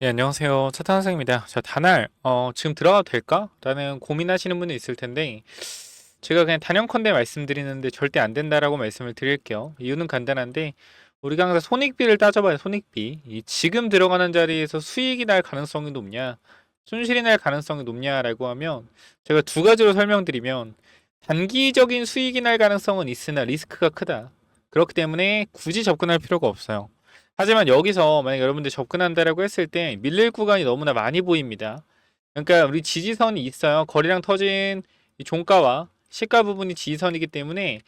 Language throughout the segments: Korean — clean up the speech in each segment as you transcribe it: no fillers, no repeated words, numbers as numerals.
네, 안녕하세요. 차탄 선생입니다. 자, 단알, 지금 들어가도 될까? 라는 고민하시는 분이 있을 텐데, 제가 그냥 단연컨대 말씀드리는데 절대 안 된다라고 말씀을 드릴게요. 이유는 간단한데, 우리가 항상 손익비를 따져봐요, 손익비. 이 지금 들어가는 자리에서 수익이 날 가능성이 높냐, 손실이 날 가능성이 높냐라고 하면, 제가 두 가지로 설명드리면, 단기적인 수익이 날 가능성은 있으나 리스크가 크다. 그렇기 때문에 굳이 접근할 필요가 없어요. 하지만 여기서 만약 여러분들 접근한다라고 했을 때 밀릴 구간이 너무나 많이 보입니다. 그러니까 우리 지지선이 있어요. 거래량 터진 이 종가와 시가 부분이 지지선이기 때문에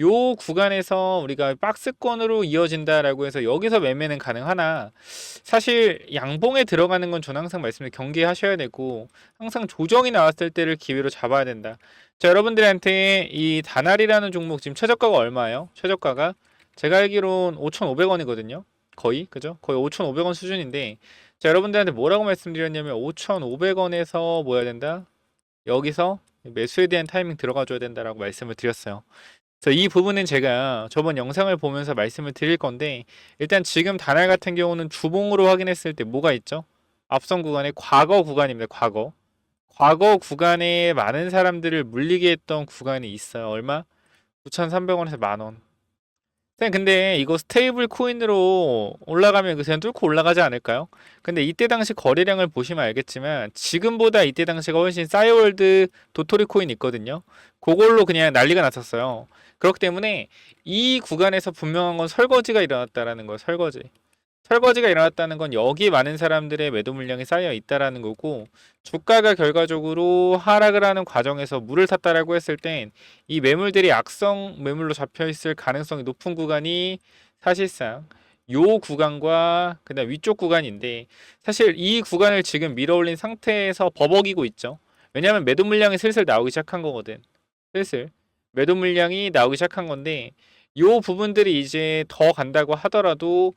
요 구간에서 우리가 박스권으로 이어진다라고 해서 여기서 매매는 가능하나 사실 양봉에 들어가는 건 저는 항상 말씀을 경계하셔야 되고 항상 조정이 나왔을 때를 기회로 잡아야 된다. 자, 여러분들한테 이 다날이라는 종목 지금 최저가가 얼마예요? 최저가가 제가 알기론 5,500원이거든요. 거의 그죠? 거의 5,500원 수준인데 자, 여러분들한테 뭐라고 말씀드렸냐면 5,500원에서 뭐 해야 된다? 여기서 매수에 대한 타이밍 들어가 줘야 된다라고 말씀을 드렸어요. 그래서 이 부분은 제가 저번 영상을 보면서 말씀을 드릴 건데 일단 지금 다날 같은 경우는 주봉으로 확인했을 때 뭐가 있죠? 앞선 구간에 과거 구간입니다. 과거 구간에 많은 사람들을 물리게 했던 구간이 있어요. 얼마? 9,300원에서 만원. 쌤, 근데 이거 스테이블 코인으로 올라가면 그냥 뚫고 올라가지 않을까요? 근데 이때 당시 거래량을 보시면 알겠지만 지금보다 이때 당시가 훨씬 싸이월드 도토리 코인 있거든요. 그걸로 그냥 난리가 났었어요. 그렇기 때문에 이 구간에서 분명한 건 설거지가 일어났다라는 거예요. 설거지가 일어났다는 건 여기 많은 사람들의 매도 물량이 쌓여 있다라는 거고 주가가 결과적으로 하락을 하는 과정에서 물을 탔다라고 했을 땐 이 매물들이 악성 매물로 잡혀 있을 가능성이 높은 구간이 사실상 요 구간과 그다음 위쪽 구간인데 사실 이 구간을 지금 밀어올린 상태에서 버벅이고 있죠. 왜냐하면 매도 물량이 슬슬 나오기 시작한 거거든. 슬슬 매도 물량이 나오기 시작한 건데 요 부분들이 이제 더 간다고 하더라도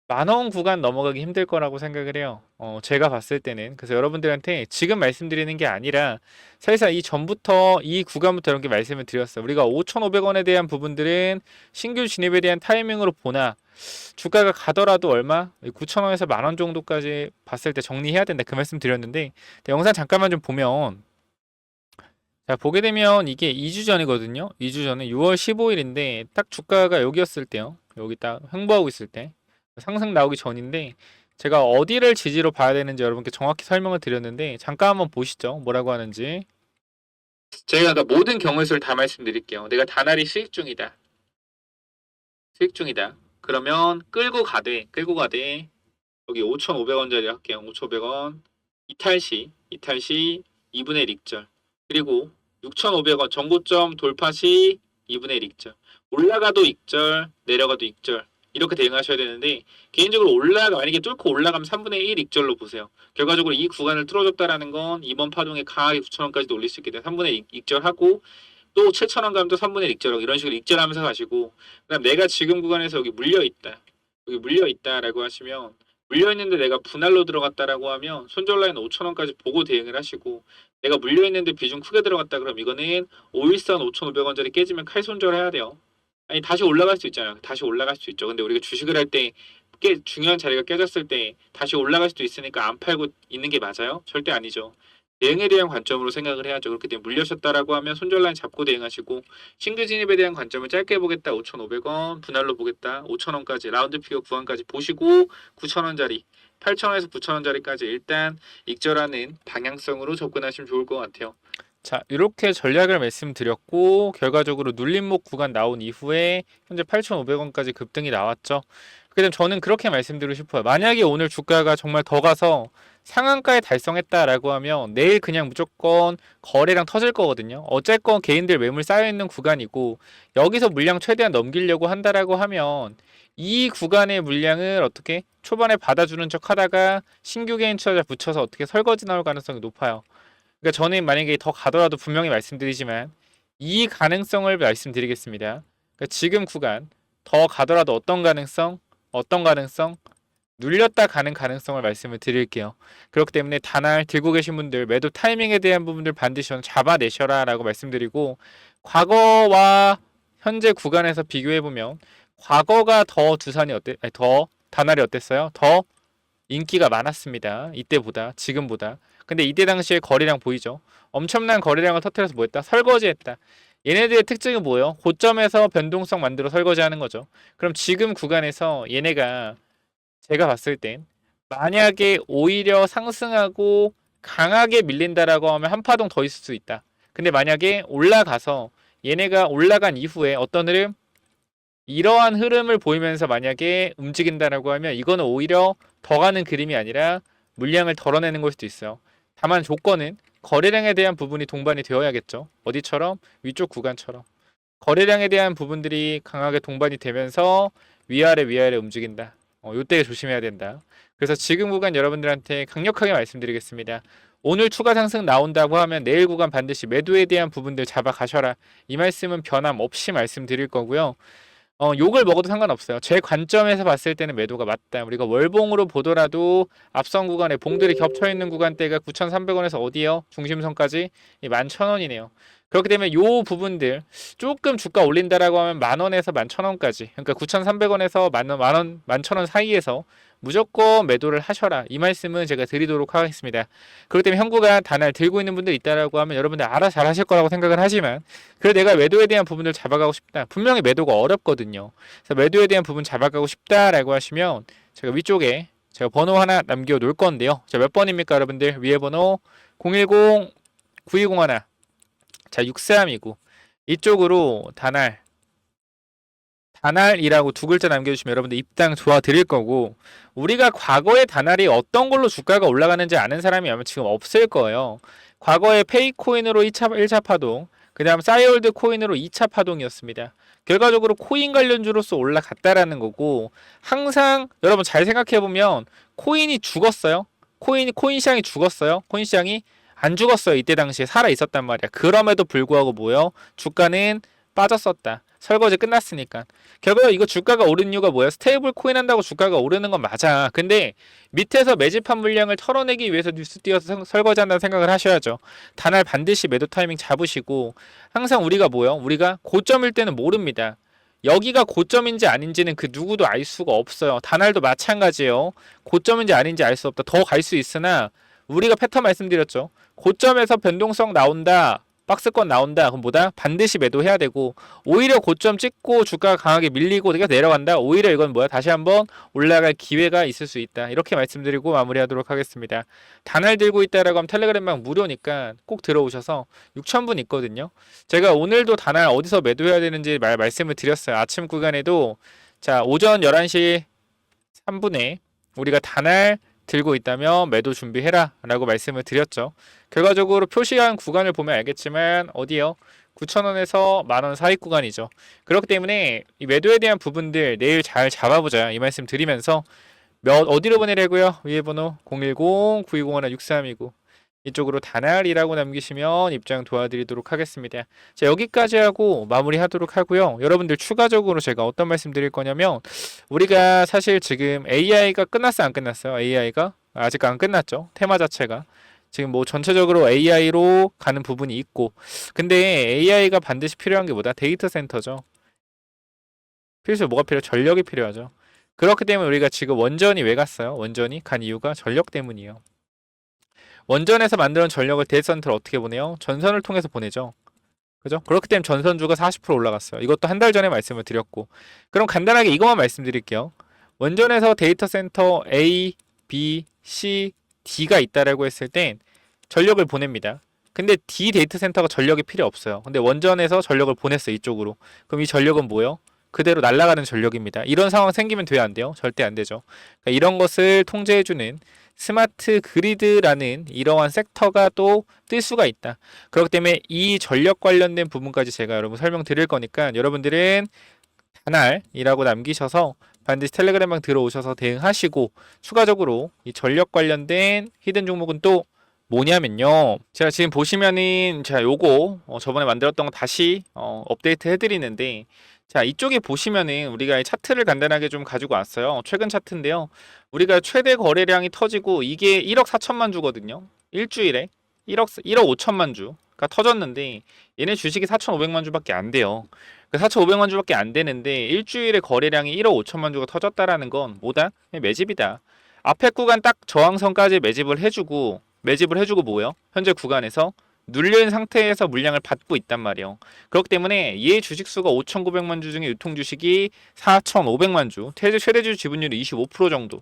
만원 구간 넘어가기 힘들 거라고 생각을 해요. 제가 봤을 때는. 그래서 여러분들한테 지금 말씀드리는 게 아니라 사실상 이 전부터 이 구간부터 이렇게 말씀을 드렸어요. 우리가 5,500원에 대한 부분들은 신규 진입에 대한 타이밍으로 보나 주가가 가더라도 얼마? 9,000원에서 만원 정도까지 봤을 때 정리해야 된다. 그 말씀 드렸는데 영상 잠깐만 좀 보면 자, 보게 되면 이게 2주 전이거든요. 2주 전에 6월 15일인데 딱 주가가 여기였을 때요. 여기 딱 횡보하고 있을 때 상승 나오기 전인데 제가 어디를 지지로 봐야 되는지 여러분께 정확히 설명을 드렸는데 잠깐 한번 보시죠. 뭐라고 하는지. 제가 모든 경우의 수를 다 말씀드릴게요. 내가 다날이 수익 중이다. 수익 중이다. 그러면 끌고 가되 여기 5,500원짜리 할게요. 5,500원 이탈시 2분의 1 익절 그리고 6,500원 정고점 돌파 시 2분의 1 익절 올라가도 익절 내려가도 익절 이렇게 대응하셔야 되는데 개인적으로 만약에 뚫고 올라가면 3분의 1 익절로 보세요. 결과적으로 이 구간을 뚫어줬다라는 건 이번 파동에 강하게 9,000원까지도 올릴 수 있게 돼요. 3분의 1 익절하고 또 7,000원 가면 또 3분의 1 익절하고 이런 식으로 익절하면서 가시고 그다음 내가 지금 구간에서 여기 물려있다라고 하시면 물려있는데 내가 분할로 들어갔다라고 하면 손절 라인 5,000원까지 보고 대응을 하시고 내가 물려있는데 비중 크게 들어갔다 그럼 이거는 5일선 5,500원짜리 깨지면 칼 손절해야 돼요. 아니 다시 올라갈 수 있잖아요. 다시 올라갈 수 있죠. 근데 우리가 주식을 할 때 중요한 자리가 깨졌을 때 다시 올라갈 수도 있으니까 안 팔고 있는 게 맞아요? 절대 아니죠. 대응에 대한 관점으로 생각을 해야죠. 그렇기 때문에 물려셨다라고 하면 손절 라인 잡고 대응하시고 신규 진입에 대한 관점을 짧게 보겠다 5,500원 분할로 보겠다 5,000원까지 라운드 피겨 구간까지 보시고 9,000원짜리 8,000원에서 9,000원짜리까지 일단 익절하는 방향성으로 접근하시면 좋을 것 같아요. 자, 이렇게 전략을 말씀드렸고 결과적으로 눌림목 구간 나온 이후에 현재 8,500원까지 급등이 나왔죠. 그다음 저는 그렇게 말씀드리고 싶어요. 만약에 오늘 주가가 정말 더 가서 상한가에 달성했다라고 하면 내일 그냥 무조건 거래량 터질 거거든요. 어쨌건 개인들 매물 쌓여있는 구간이고 여기서 물량 최대한 넘기려고 한다라고 하면 이 구간의 물량을 어떻게 초반에 받아주는 척 하다가 신규 개인 투자자 붙여서 어떻게 설거지 나올 가능성이 높아요. 그러니까 저는 만약에 더 가더라도 분명히 말씀드리지만 이 가능성을 말씀드리겠습니다. 그러니까 지금 구간 더 가더라도 어떤 가능성, 눌렸다 가는 가능성을 말씀을 드릴게요. 그렇기 때문에 다날 들고 계신 분들 매도 타이밍에 대한 부분들 반드시 잡아내셔라 라고 말씀드리고 과거와 현재 구간에서 비교해보면 과거가 더 두산이 어때? 아니, 더 다날이 어땠어요? 더 인기가 많았습니다. 이때보다, 지금보다. 근데 이때 당시에 거래량 보이죠? 엄청난 거래량을 터뜨려서 뭐 했다? 설거지했다. 얘네들의 특징은 뭐예요? 고점에서 변동성 만들어 설거지하는 거죠. 그럼 지금 구간에서 얘네가 제가 봤을 땐 만약에 오히려 상승하고 강하게 밀린다라고 하면 한 파동 더 있을 수 있다. 근데 만약에 올라가서 얘네가 올라간 이후에 어떤 흐름? 이러한 흐름을 보이면서 만약에 움직인다라고 하면 이거는 오히려 더 가는 그림이 아니라 물량을 덜어내는 걸 수도 있어요. 다만 조건은 거래량에 대한 부분이 동반이 되어야겠죠. 어디처럼? 위쪽 구간처럼. 거래량에 대한 부분들이 강하게 동반이 되면서 위아래 움직인다. 요때 조심해야 된다. 그래서 지금 구간 여러분들한테 강력하게 말씀드리겠습니다. 오늘 추가 상승 나온다고 하면 내일 구간 반드시 매도에 대한 부분들 잡아 가셔라. 이 말씀은 변함 없이 말씀드릴 거고요. 욕을 먹어도 상관없어요. 제 관점에서 봤을 때는 매도가 맞다. 우리가 월봉으로 보더라도 앞선 구간에 봉들이 겹쳐 있는 구간대가 9,300원에서 어디요? 중심선까지 11,000원이네요. 그렇기 때문에 요 부분들 조금 주가 올린다라고 하면 만원에서 11,000원까지, 그러니까 9,300원에서 만원, 11,000원 사이에서 무조건 매도를 하셔라. 이 말씀은 제가 드리도록 하겠습니다. 그렇기 때문에 현구가 단알 들고 있는 분들 있다라고 하면 여러분들 알아 잘 하실 거라고 생각을 하지만, 그래 내가 매도에 대한 부분을 잡아가고 싶다. 분명히 매도가 어렵거든요. 그래서 매도에 대한 부분 잡아가고 싶다라고 하시면 제가 위쪽에 제가 번호 하나 남겨 놓을 건데요. 자, 몇 번입니까 여러분들? 위에 번호 010 9201. 자, 6329. 이쪽으로 단알이라고 두 글자 남겨주시면 여러분들 입당 도와드릴 거고, 우리가 과거에 단알이 어떤 걸로 주가가 올라가는지 아는 사람이 아마 지금 없을 거예요. 과거에 페이코인으로 1차 파동, 그 다음 싸이월드 코인으로 2차 파동이었습니다. 결과적으로 코인 관련주로서 올라갔다라는 거고, 항상 여러분 잘 생각해보면 코인이 죽었어요. 코인 시장이 죽었어요. 코인 시장이 안 죽었어요. 이때 당시에 살아 있었단 말이야. 그럼에도 불구하고 뭐요? 주가는 빠졌었다. 설거지 끝났으니까. 결국 이거 주가가 오른 이유가 뭐야? 스테이블 코인 한다고 주가가 오르는 건 맞아. 근데 밑에서 매집한 물량을 털어내기 위해서 뉴스 띄어서 설거지 한다는 생각을 하셔야죠. 단알 반드시 매도 타이밍 잡으시고, 항상 우리가 뭐요? 우리가 고점일 때는 모릅니다. 여기가 고점인지 아닌지는 그 누구도 알 수가 없어요. 단알도 마찬가지예요. 고점인지 아닌지 알 수 없다. 더 갈 수 있으나 우리가 패턴 말씀드렸죠. 고점에서 변동성 나온다. 박스권 나온다. 그럼 뭐다? 반드시 매도해야 되고, 오히려 고점 찍고 주가가 강하게 밀리고 내려간다. 오히려 이건 뭐야? 다시 한번 올라갈 기회가 있을 수 있다. 이렇게 말씀드리고 마무리하도록 하겠습니다. 단알 들고 있다라고 하면 텔레그램방 무료니까 꼭 들어오셔서 6,000분 있거든요. 제가 오늘도 단알 어디서 매도해야 되는지 말씀을 드렸어요. 아침 구간에도 자, 오전 11시 3분에 우리가 단알 들고 있다면 매도 준비해라 라고 말씀을 드렸죠. 결과적으로 표시한 구간을 보면 알겠지만 어디요? 9,000원에서 만원 사이 구간이죠. 그렇기 때문에 이 매도에 대한 부분들 내일 잘 잡아보자 이 말씀 드리면서 어디로 보내려고요? 위에 번호 010-9201-6329 이쪽으로 단알이라고 남기시면 입장 도와드리도록 하겠습니다. 자, 여기까지 하고 마무리하도록 하고요. 여러분들 추가적으로 제가 어떤 말씀 드릴 거냐면, 우리가 사실 지금 AI가 끝났어요? 안 끝났어요? AI가? 아직 안 끝났죠. 테마 자체가. 지금 뭐 전체적으로 AI로 가는 부분이 있고, 근데 AI가 반드시 필요한 게 뭐다? 데이터 센터죠. 필수 뭐가 필요해요? 전력이 필요하죠. 그렇기 때문에 우리가 지금 원전이 왜 갔어요? 원전이 간 이유가 전력 때문이에요. 원전에서 만드는 전력을 데이터 센터로 어떻게 보내요? 전선을 통해서 보내죠. 그죠? 그렇기 때문에 전선주가 40% 올라갔어요. 이것도 한 달 전에 말씀을 드렸고. 그럼 간단하게 이것만 말씀드릴게요. 원전에서 데이터 센터 A, B, C, D가 있다라고 했을 땐 전력을 보냅니다. 근데 D 데이터 센터가 전력이 필요 없어요. 근데 원전에서 전력을 보냈어요. 이쪽으로. 그럼 이 전력은 뭐예요? 그대로 날아가는 전력입니다. 이런 상황 생기면 돼요? 안 돼요? 절대 안 되죠. 그러니까 이런 것을 통제해주는 스마트 그리드라는 이러한 섹터가 또 뜰 수가 있다. 그렇기 때문에 이 전력 관련된 부분까지 제가 여러분 설명드릴 거니까 여러분들은 단알이라고 남기셔서 반드시 텔레그램방 들어오셔서 대응하시고, 추가적으로 이 전력 관련된 히든 종목은 또 뭐냐면요. 제가 지금 보시면은 제가 요거 저번에 만들었던 거 다시 업데이트 해드리는데, 자, 이쪽에 보시면은 우리가 이 차트를 간단하게 좀 가지고 왔어요. 최근 차트인데요. 우리가 최대 거래량이 터지고 이게 1억 4천만 주거든요. 일주일에 1억 5천만 주가 터졌는데, 얘네 주식이 4,500만 주밖에 안 돼요. 4,500만 주밖에 안 되는데 일주일에 거래량이 1억 5천만 주가 터졌다라는 건 뭐다? 매집이다. 앞에 구간 딱 저항선까지 매집을 해주고 뭐예요? 현재 구간에서 눌려있는 상태에서 물량을 받고 있단 말이에요. 그렇기 때문에 얘 주식수가 5,900만 주 중에 유통 주식이 4,500만 주, 최대주 지분율이 25% 정도.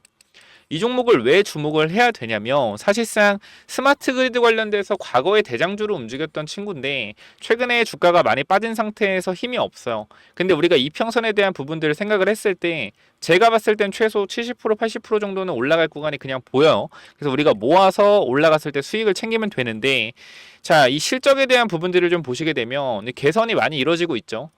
이 종목을 왜 주목을 해야 되냐면 사실상 스마트 그리드 관련돼서 과거에 대장주로 움직였던 친구인데 최근에 주가가 많이 빠진 상태에서 힘이 없어요. 근데 우리가 이평선에 대한 부분들을 생각을 했을 때 제가 봤을 땐 최소 70% 80% 정도는 올라갈 구간이 그냥 보여요. 그래서 우리가 모아서 올라갔을 때 수익을 챙기면 되는데 자, 이 실적에 대한 부분들을 좀 보시게 되면 개선이 많이 이루어지고 있죠.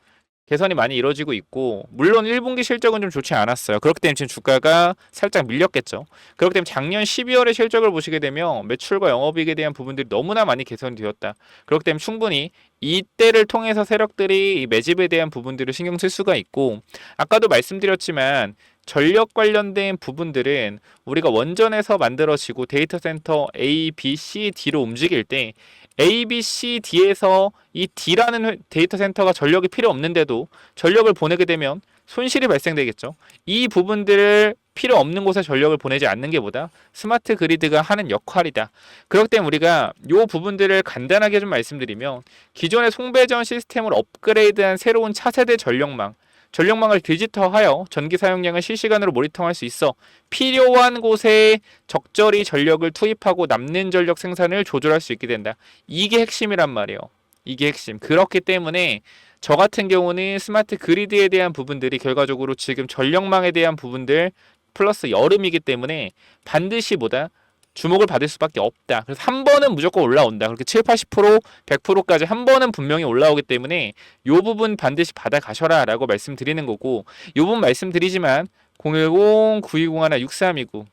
개선이 많이 이루어지고 있고 물론 1분기 실적은 좀 좋지 않았어요. 그렇기 때문에 지금 주가가 살짝 밀렸겠죠. 그렇기 때문에 작년 12월의 실적을 보시게 되면 매출과 영업이익에 대한 부분들이 너무나 많이 개선이 되었다. 그렇기 때문에 충분히 이때를 통해서 세력들이 이 매집에 대한 부분들을 신경 쓸 수가 있고 아까도 말씀드렸지만 전력 관련된 부분들은 우리가 원전에서 만들어지고 데이터 센터 A, B, C, D로 움직일 때 A, B, C, D에서 이 D라는 데이터 센터가 전력이 필요 없는데도 전력을 보내게 되면 손실이 발생되겠죠. 이 부분들을 필요 없는 곳에 전력을 보내지 않는 게 보다 스마트 그리드가 하는 역할이다. 그렇기 때문에 우리가 이 부분들을 간단하게 좀 말씀드리면 기존의 송배전 시스템을 업그레이드한 새로운 차세대 전력망을 디지털하여 전기 사용량을 실시간으로 모니터할 수 있어 필요한 곳에 적절히 전력을 투입하고 남는 전력 생산을 조절할 수 있게 된다. 이게 핵심이란 말이에요. 이게 핵심. 그렇기 때문에 저 같은 경우는 스마트 그리드에 대한 부분들이 결과적으로 지금 전력망에 대한 부분들 플러스 여름이기 때문에 반드시 보다 주목을 받을 수밖에 없다. 그래서 한 번은 무조건 올라온다. 그렇게 7, 80%, 100%까지 한 번은 분명히 올라오기 때문에 이 부분 반드시 받아 가셔라 라고 말씀드리는 거고 이 부분 말씀드리지만 010-9201-6329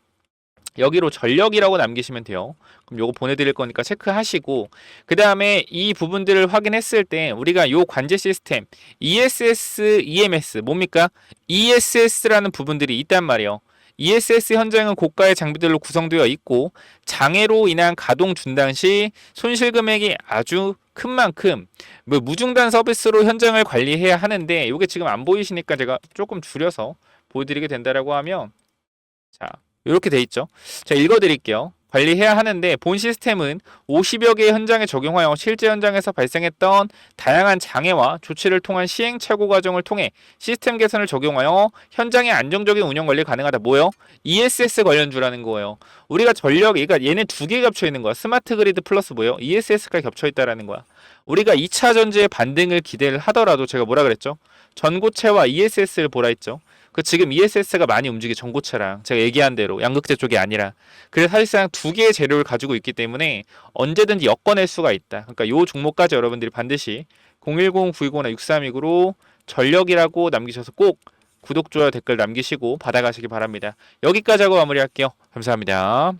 여기로 전력이라고 남기시면 돼요. 그럼 요거 보내드릴 거니까 체크하시고 그 다음에 이 부분들을 확인했을 때 우리가 요 관제 시스템 ESS, EMS 뭡니까? ESS라는 부분들이 있단 말이에요. ESS 현장은 고가의 장비들로 구성되어 있고 장애로 인한 가동 중단 시 손실 금액이 아주 큰 만큼 뭐 무중단 서비스로 현장을 관리해야 하는데 이게 지금 안 보이시니까 제가 조금 줄여서 보여드리게 된다라고 하면 자 이렇게 돼 있죠. 자 읽어드릴게요. 관리해야 하는데 본 시스템은 50여 개의 현장에 적용하여 실제 현장에서 발생했던 다양한 장애와 조치를 통한 시행착오 과정을 통해 시스템 개선을 적용하여 현장의 안정적인 운영 관리 가능하다. 뭐예요? ESS 관련주라는 거예요. 우리가 전력이 그러니까 얘네 두 개 겹쳐 있는 거야. 스마트 그리드 플러스 뭐예요? ESS가 겹쳐 있다라는 거야. 우리가 2차 전지의 반등을 기대를 하더라도 제가 뭐라 그랬죠? 전고체와 ESS를 보라 했죠. 그 지금 ESS가 많이 움직이 전고체랑 제가 얘기한 대로 양극재 쪽이 아니라 그래서 사실상 두 개의 재료를 가지고 있기 때문에 언제든지 엮어낼 수가 있다. 그러니까 요 종목까지 여러분들이 반드시 010-920-6329로 전력이라고 남기셔서 꼭 구독, 좋아요, 댓글 남기시고 받아가시기 바랍니다. 여기까지 하고 마무리할게요. 감사합니다.